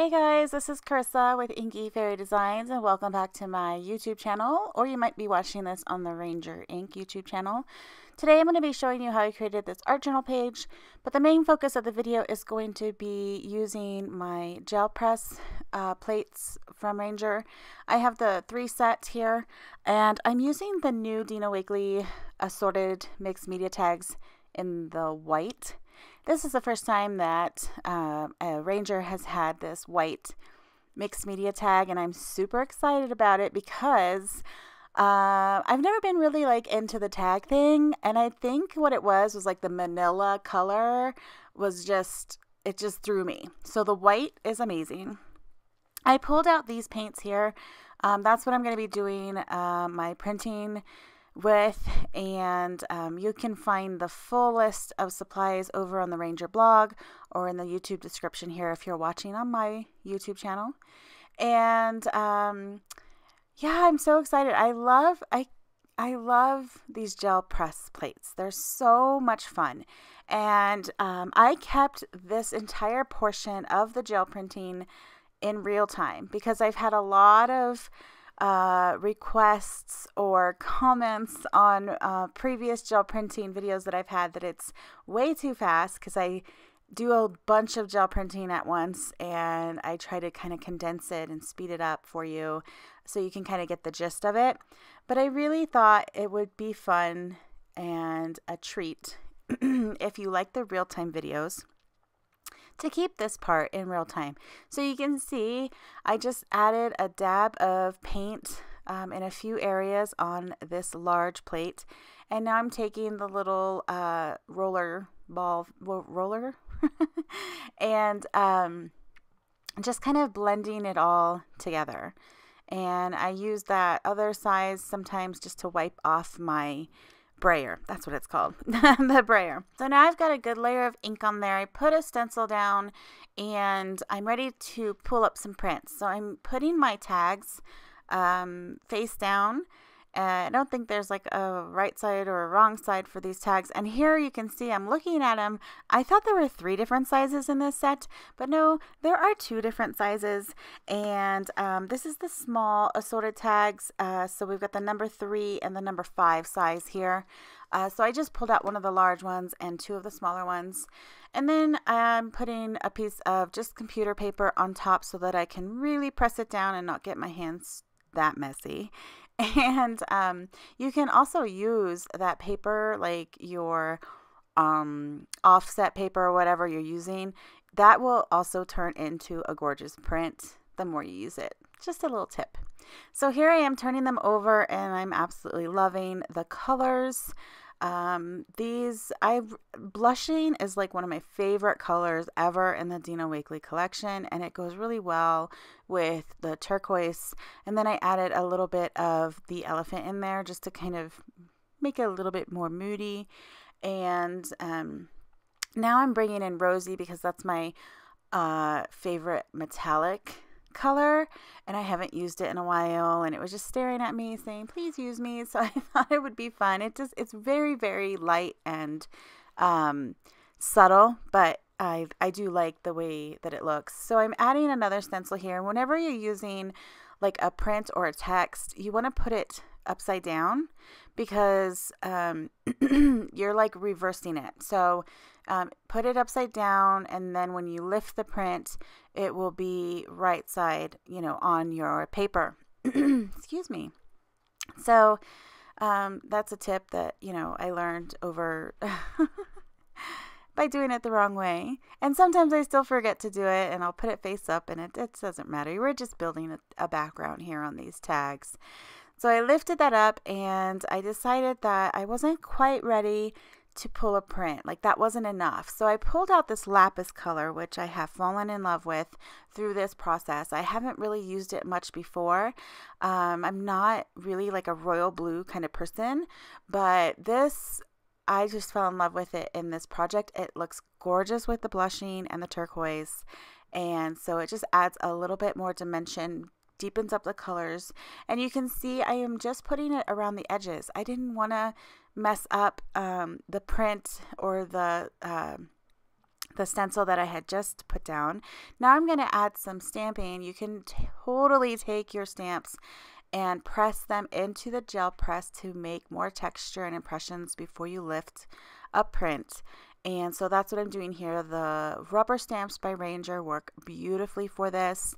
Hey guys, this is Carisa with Inky Fairy Designs and welcome back to my YouTube channel, or you might be watching this on the Ranger Ink YouTube channel. Today I'm going to be showing you how I created this art journal page, but the main focus of the video is going to be using my gel press plates from Ranger. I have the 3 set here and I'm using the new Dina Wakley assorted mixed media tags in the white. This is the first time that a Ranger has had this white mixed media tag, and I'm super excited about it because I've never been really into the tag thing, and I think what it was like the manila color was it just threw me. So the white is amazing. I pulled out these paints here. That's what I'm going to be doing my printing with, and you can find the full list of supplies over on the Ranger blog or in the YouTube description here if you're watching on my YouTube channel. And yeah, I'm so excited. I love these gel press plates. They're so much fun. And I kept this entire portion of the gel printing in real time because I've had a lot of requests or comments on previous gel printing videos that I've had that it's way too fast because I do a bunch of gel printing at once and I try to kind of condense it and speed it up for you so you can kind of get the gist of it. But I really thought it would be fun and a treat if you like the real-time videos to keep this part in real time. So you can see I just added a dab of paint in a few areas on this large plate, and now I'm taking the little roller and just kind of blending it all together. And I use that other size sometimes just to wipe off my brayer. That's what it's called, the brayer. So now I've got a good layer of ink on there. I put a stencil down and I'm ready to pull up some prints. So I'm putting my tags face down. I don't think there's like a right side or a wrong side for these tags. And here you can see I'm looking at them. I thought there were 3 different sizes in this set, but no, there are 2 different sizes. And this is the small assorted tags. So we've got the number 3 and the number 5 size here. So I just pulled out one of the large ones and 2 of the smaller ones. And then I'm putting a piece of just computer paper on top so that I can really press it down and not get my hands that messy. And you can also use that paper, like your offset paper or whatever you're using. That will also turn into a gorgeous print the more you use it. Just a little tip. So here I am turning them over and I'm absolutely loving the colors. Blushing is like one of my favorite colors ever in the Dina Wakley collection, and it goes really well with the turquoise. And then I added a little bit of the elephant in there just to kind of make it a little bit more moody. And now I'm bringing in rosy because that's my favorite metallic color, and I haven't used it in a while, and it was just staring at me saying please use me, so I thought it would be fun. It's very, very light and subtle, but I do like the way that it looks. So I'm adding another stencil here. Whenever you're using like a print or a text, you want to put it upside down because you're like reversing it. So put it upside down, and then when you lift the print, it will be right side, on your paper. Excuse me. So that's a tip that, I learned over by doing it the wrong way. And sometimes I still forget to do it, and I'll put it face up, and it doesn't matter. We're just building a background here on these tags. So I lifted that up, and I decided that I wasn't quite ready to pull a print. Like, that wasn't enough. So I pulled out this lapis color, which I have fallen in love with through this process. I haven't really used it much before. I'm not really like a royal blue kind of person, but I just fell in love with it in this project. It looks gorgeous with the blushing and the turquoise. And so it just adds a little bit more dimension, deepens up the colors. And you can see I am just putting it around the edges. I didn't want to mess up the print or the the stencil that I had just put down. Now I'm going to add some stamping. You can totally take your stamps and press them into the gel press to make more texture and impressions before you lift a print. And so that's what I'm doing here. The rubber stamps by Ranger work beautifully for this.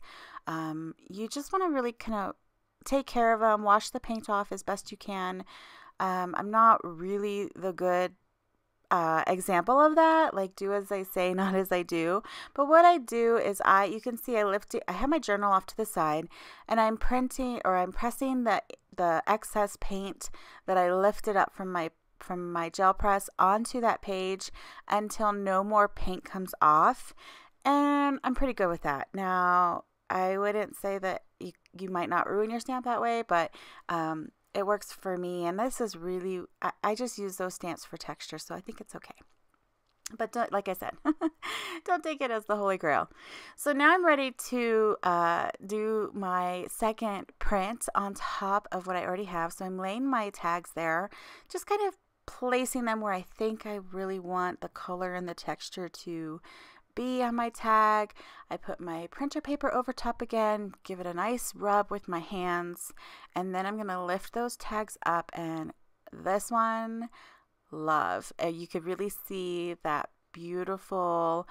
You just want to really kind of take care of them, wash the paint off as best you can. I'm not really the good example of that, like do as I say, not as I do. But what I do is you can see I have my journal off to the side, and I'm pressing the excess paint that I lifted up from my gel press onto that page until no more paint comes off, and I'm pretty good with that. Now, I wouldn't say that you might not ruin your stamp that way, but it works for me, and this is really, I just use those stamps for texture, so I think it's okay. But don't, like I said, don't take it as the holy grail. So now I'm ready to do my second print on top of what I already have. So I'm laying my tags there, just kind of placing them where I think I really want the color and the texture to be on my tag. I put my printer paper over top again, give it a nice rub with my hands, and then I'm going to lift those tags up, and this one, love. You could really see that beautiful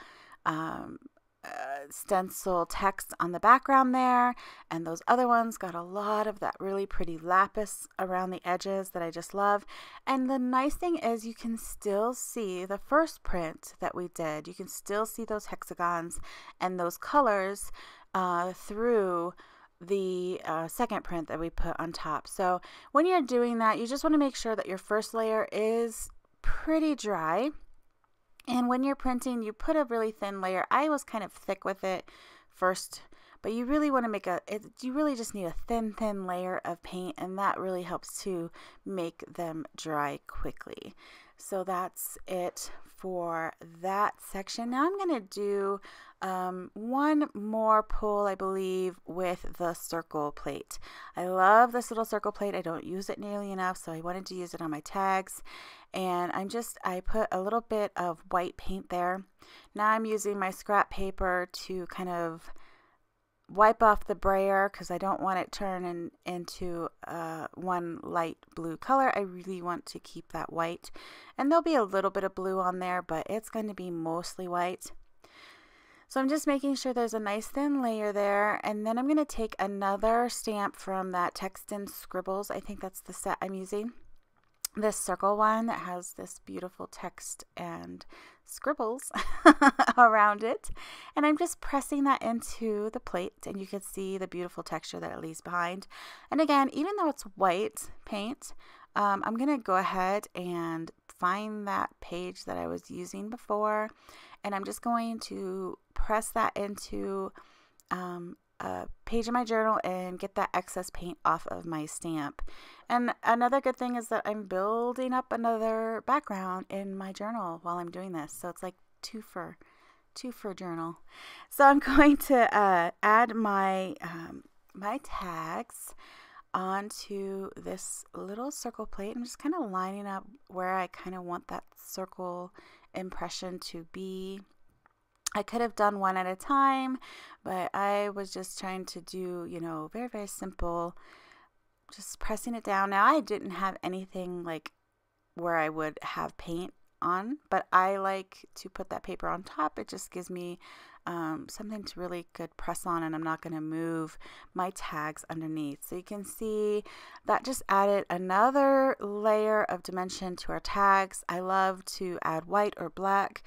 stencil text on the background there, and those other ones got a lot of that really pretty lapis around the edges that I just love. And the nice thing is you can still see the first print that we did. You can still see those hexagons and those colors through the second print that we put on top. So when you're doing that, you just want to make sure that your first layer is pretty dry. And when you're printing, you put a really thin layer. I was kind of thick with it first, but you really want to you really just need a thin layer of paint, and that really helps to make them dry quickly. So that's it for that section. Now I'm going to do one more pull, I believe, with the circle plate. I love this little circle plate. I don't use it nearly enough, so I wanted to use it on my tags. And I put a little bit of white paint there. Now I'm using my scrap paper to kind of wipe off the brayer because I don't want it turning into one light blue color. I really want to keep that white. And there'll be a little bit of blue on there, but it's going to be mostly white. So I'm just making sure there's a nice thin layer there, and then I'm going to take another stamp from that Text and Scribbles. I think that's the set I'm using. This circle one that has this beautiful text and scribbles around it. And I'm just pressing that into the plate, and you can see the beautiful texture that it leaves behind. And again, even though it's white paint, I'm going to go ahead and find that page that I was using before, and I'm just going to press that into a page in my journal and get that excess paint off of my stamp. And another good thing is that I'm building up another background in my journal while I'm doing this, so it's like two for journal. So I'm going to add my my tags onto this little circle plate. I'm just kind of lining up where I kind of want that circle impression to be. I could have done one at a time, but I was just trying to do, very, very simple, just pressing it down. Now, I didn't have anything like where I would have paint on, but I like to put that paper on top. It just gives me something to really good press on, and I'm not going to move my tags underneath. So you can see that just added another layer of dimension to our tags. I love to add white or black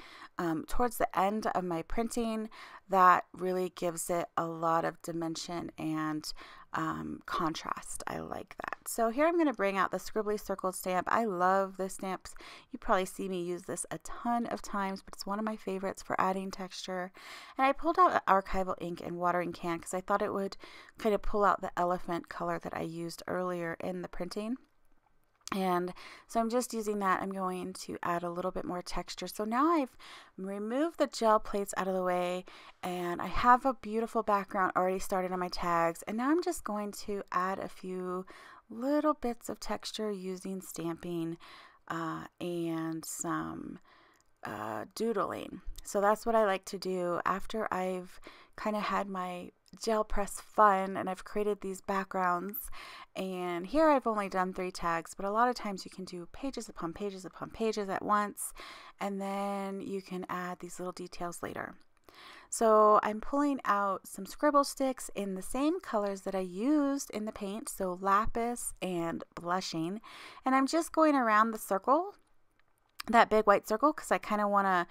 towards the end of my printing. That really gives it a lot of dimension and contrast. I like that. So here I'm going to bring out the Scribbly Circle stamp. I love this stamp. You probably see me use this a ton of times, but it's one of my favorites for adding texture. And I pulled out archival ink and watering can because I thought it would kind of pull out the elephant color that I used earlier in the printing. And so I'm just using that. I'm going to add a little bit more texture. So now I've removed the gel plates out of the way, and I have a beautiful background already started on my tags. And now I'm just going to add a few little bits of texture using stamping and some doodling. So that's what I like to do after I've kind of had my gel press fun and I've created these backgrounds. And here I've only done 3 tags, but a lot of times you can do pages upon pages upon pages at once, and then you can add these little details later. So I'm pulling out some scribble sticks in the same colors that I used in the paint, so lapis and blushing, and I'm just going around the circle, that big white circle, because I kind of want to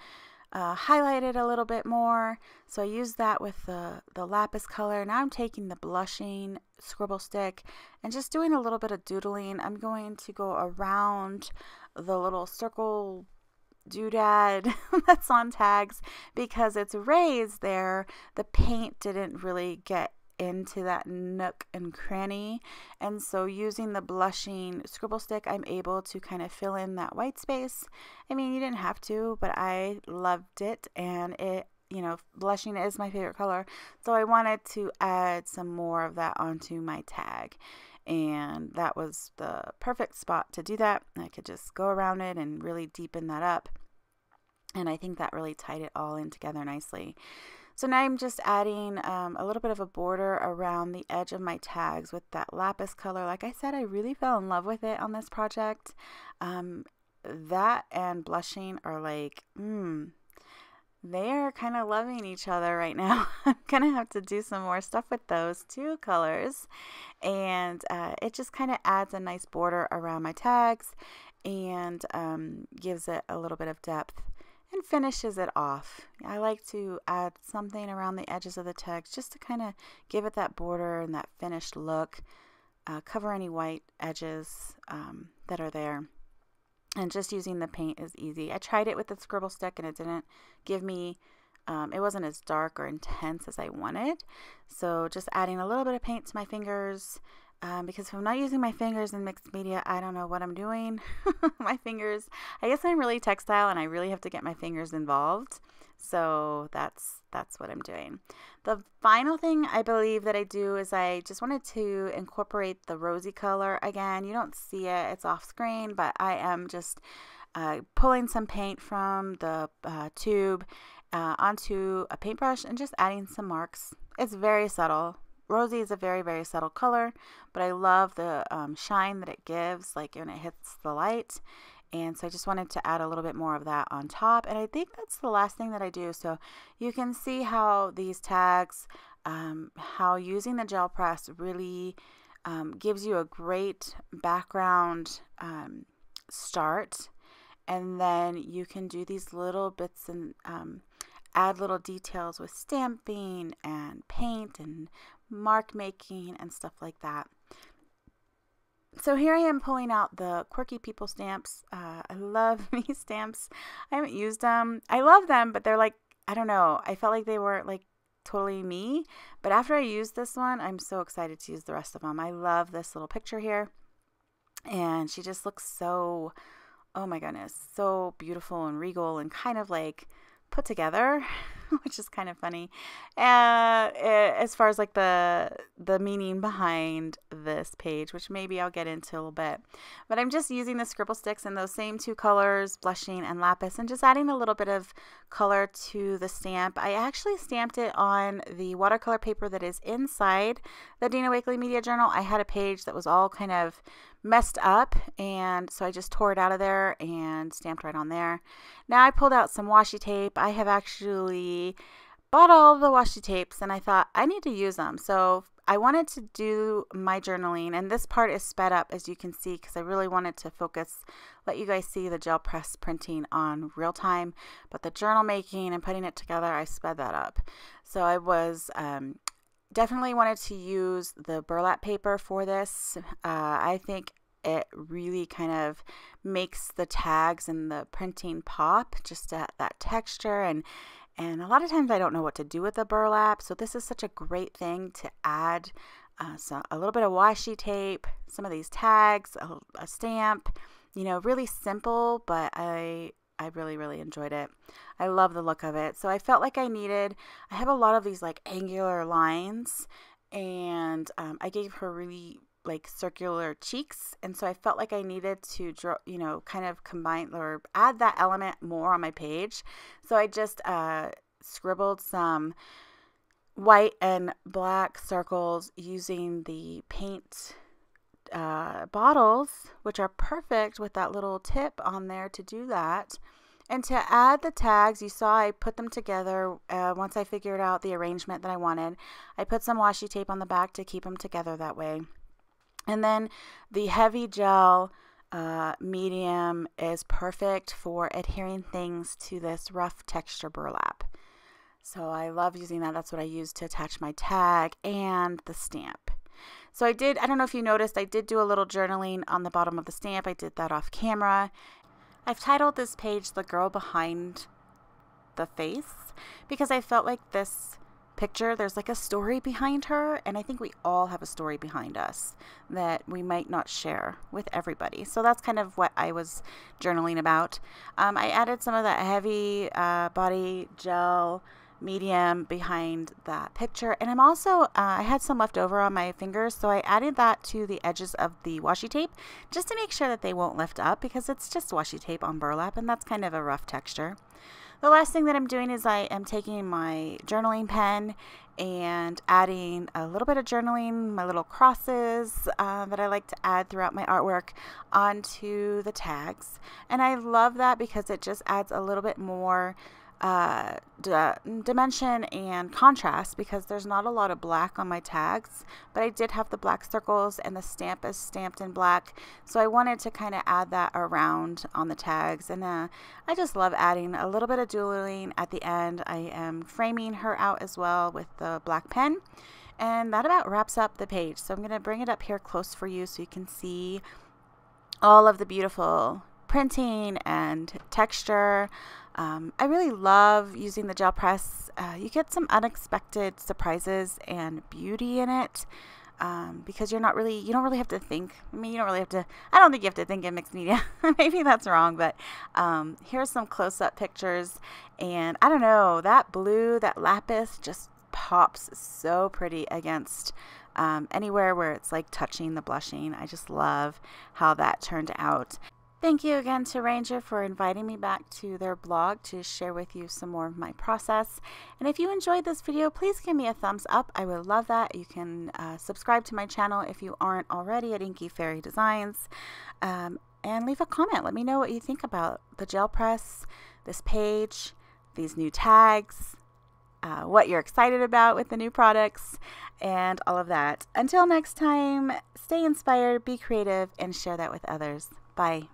highlight it a little bit more. So I use that with the lapis color. Now I'm taking the blushing scribble stick and just doing a little bit of doodling. I'm going to go around the little circle doodad that's on tags because it's raised there. The paint didn't really get into that nook and cranny, and so using the blushing scribble stick I'm able to kind of fill in that white space. I mean, you didn't have to, but I loved it, and it, you know, blushing is my favorite color, so I wanted to add some more of that onto my tag, and that was the perfect spot to do that. I could just go around it and really deepen that up, and I think that really tied it all in together nicely. So now I'm just adding a little bit of a border around the edge of my tags with that lapis color. Like I said, I really fell in love with it on this project. That and blushing are like, they are kind of loving each other right now. I'm going to have to do some more stuff with those 2 colors. And it just kind of adds a nice border around my tags and gives it a little bit of depth and finishes it off. I like to add something around the edges of the text just to kind of give it that border and that finished look, cover any white edges that are there. And just using the paint is easy. I tried it with the scribble stick and it didn't give me, it wasn't as dark or intense as I wanted. So just adding a little bit of paint to my fingers, because if I'm not using my fingers in mixed media, I don't know what I'm doing. My fingers, I guess I'm really textile and I really have to get my fingers involved. So that's what I'm doing. The final thing I believe that I do is I just wanted to incorporate the rosy color again. You don't see it, it's off screen, but I am just pulling some paint from the tube onto a paintbrush and just adding some marks. It's very subtle. Rosy is a very, very subtle color, but I love the shine that it gives, like when it hits the light. And so I just wanted to add a little bit more of that on top. And I think that's the last thing that I do. So you can see how these tags, how using the gel press really gives you a great background start. And then you can do these little bits and add little details with stamping and paint and mark making and stuff like that. So here I am pulling out the Quirky People stamps. I love these stamps. I haven't used them. I love them, but they're like, I don't know. I felt like they were like totally me. But after I used this one, I'm so excited to use the rest of them. I love this little picture here. And she just looks so, oh my goodness, so beautiful and regal and kind of like put together, which is kind of funny. As far as like the meaning behind this page, which maybe I'll get into a little bit. But I'm just using the scribble sticks in those same 2 colors, blushing and lapis, and just adding a little bit of color to the stamp. I actually stamped it on the watercolor paper that is inside the Dina Wakley Media Journal. I had a page that was all kind of messed up, and so I just tore it out of there and stamped right on there. Now I pulled out some washi tape. I have actually bought all the washi tapes and I thought I need to use them. So I wanted to do my journaling, and this part is sped up as you can see because I really wanted to focus, let you guys see the gel press printing on real time, but the journal making and putting it together, I sped that up. So I was definitely wanted to use the burlap paper for this. I think it really kind of makes the tags and the printing pop, just that texture, and a lot of times I don't know what to do with the burlap, so this is such a great thing to add. So a little bit of washi tape, some of these tags, a stamp, you know, really simple, but I really, really enjoyed it. I love the look of it. So I felt like I have a lot of these like angular lines, and I gave her really like circular cheeks, and so I felt like I needed to draw, you know, kind of combine or add that element more on my page. So I just scribbled some white and black circles using the paint bottles, which are perfect with that little tip on there to do that. And to add the tags, you saw I put them together once I figured out the arrangement that I wanted. I put some washi tape on the back to keep them together that way. And then the heavy gel medium is perfect for adhering things to this rough texture burlap. So I love using that. That's what I use to attach my tag and the stamp. So I don't know if you noticed, I did do a little journaling on the bottom of the stamp. I did that off camera. I've titled this page "The Girl Behind the Face" because I felt like this picture, there's like a story behind her, and I think we all have a story behind us that we might not share with everybody. So that's kind of what I was journaling about. I added some of that heavy body gel medium behind that picture, and I'm also I had some left over on my fingers, so I added that to the edges of the washi tape just to make sure that they won't lift up, because it's just washi tape on burlap, and that's kind of a rough texture. The last thing that I'm doing is I am taking my journaling pen and adding a little bit of journaling, my little crosses that I like to add throughout my artwork onto the tags. And I love that because it just adds a little bit more dimension and contrast, because there's not a lot of black on my tags, but I did have the black circles and the stamp is stamped in black, so I wanted to kind of add that around on the tags. And I just love adding a little bit of doodling at the end. I am framing her out as well with the black pen, and that about wraps up the page. So I'm going to bring it up here close for you so you can see all of the beautiful printing and texture. I really love using the gel press. You get some unexpected surprises and beauty in it, because you don't really have to think. I mean, I don't think you have to think in mixed media. Maybe that's wrong, but here's some close-up pictures, and I don't know, that blue, that lapis just pops so pretty against anywhere where it's like touching the blushing. I just love how that turned out. Thank you again to Ranger for inviting me back to their blog to share with you some more of my process. And if you enjoyed this video, please give me a thumbs up. I would love that. You can subscribe to my channel if you aren't already at Inky Fairy Designs, and leave a comment. Let me know what you think about the gel press, this page, these new tags, what you're excited about with the new products, and all of that. Until next time, stay inspired, be creative, and share that with others. Bye.